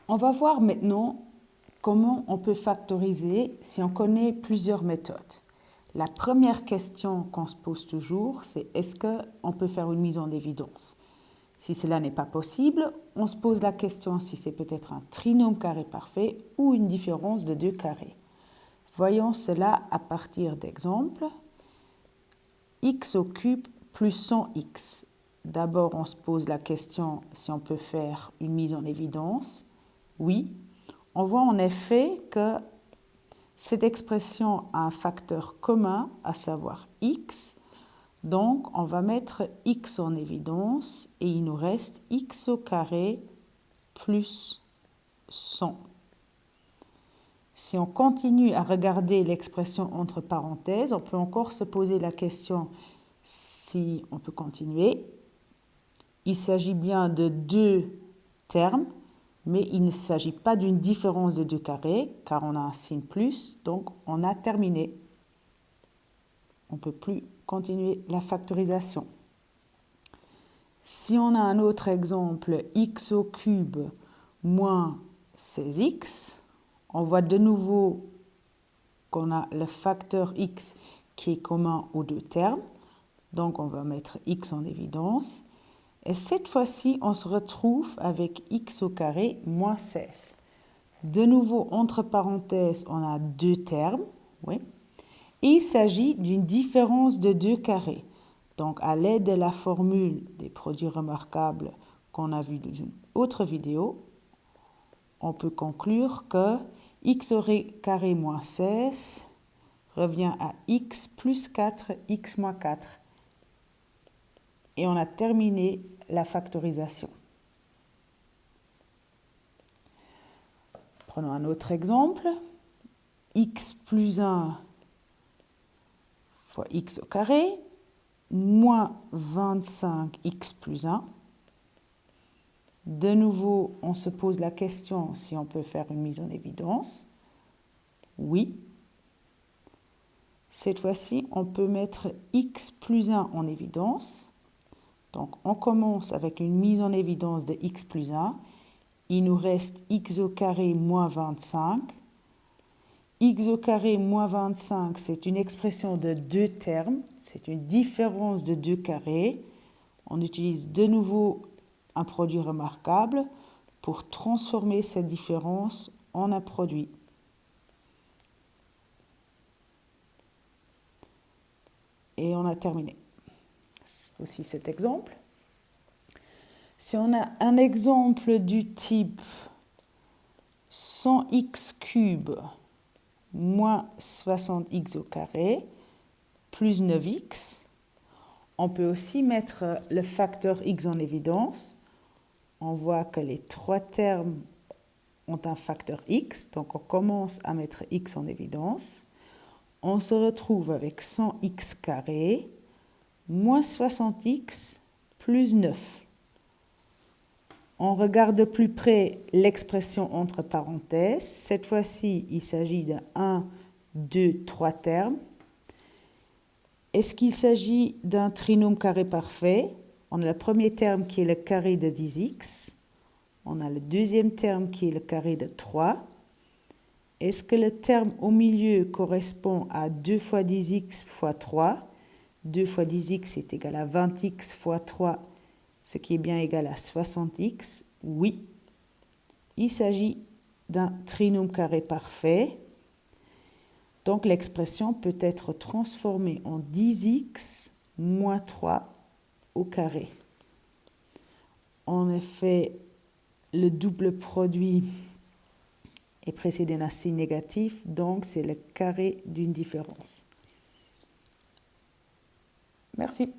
On va voir maintenant comment on peut factoriser si on connaît plusieurs méthodes. La première question qu'on se pose toujours, c'est est-ce qu'on peut faire une mise en évidence? Si cela n'est pas possible, on se pose la question si c'est peut-être un trinôme carré parfait ou une différence de deux carrés. Voyons cela à partir d'exemples. X au cube plus 100x. D'abord, on se pose la question si on peut faire une mise en évidence. Oui. On voit en effet que cette expression a un facteur commun, à savoir x. Donc, on va mettre x en évidence et il nous reste x au carré plus 100. Si on continue à regarder l'expression entre parenthèses, on peut encore se poser la question si on peut continuer. Il s'agit bien de deux termes, mais il ne s'agit pas d'une différence de deux carrés, car on a un signe plus, donc on a terminé. On ne peut plus continuer la factorisation. Si on a un autre exemple, x au cube moins 16x, on voit de nouveau qu'on a le facteur x qui est commun aux deux termes. Donc on va mettre x en évidence. Et cette fois-ci, on se retrouve avec x au carré moins 16. De nouveau, entre parenthèses, on a deux termes. Oui. Et il s'agit d'une différence de deux carrés. Donc, à l'aide de la formule des produits remarquables qu'on a vu dans une autre vidéo, on peut conclure que x au carré moins 16 revient à x plus 4, x moins 4. Et on a terminé la factorisation. Prenons un autre exemple. X plus 1 fois x au carré moins 25x plus 1. De nouveau, on se pose la question si on peut faire une mise en évidence. Oui. Cette fois-ci, on peut mettre x plus 1 en évidence. Donc, on commence avec une mise en évidence de x plus 1. Il nous reste x au carré moins 25. X au carré moins 25, c'est une expression de deux termes. C'est une différence de deux carrés. On utilise de nouveau un produit remarquable pour transformer cette différence en un produit. Et on a terminé. Aussi cet exemple. Si on a un exemple du type 100x cube moins 60x au carré plus 9x, on peut aussi mettre le facteur x en évidence. On voit que les trois termes ont un facteur x, donc on commence à mettre x en évidence. On se retrouve avec 100x carré moins 60x plus 9. On regarde de plus près l'expression entre parenthèses. Cette fois-ci, il s'agit de 1, 2, 3 termes. Est-ce qu'il s'agit d'un trinôme carré parfait? On a le premier terme qui est le carré de 10x. On a le deuxième terme qui est le carré de 3. Est-ce que le terme au milieu correspond à 2 fois 10x fois 3? 2 fois 10x est égal à 20x fois 3, ce qui est bien égal à 60x. Oui, il s'agit d'un trinôme carré parfait. Donc l'expression peut être transformée en 10x moins 3 au carré. En effet, le double produit est précédé d'un signe négatif, donc c'est le carré d'une différence. Merci.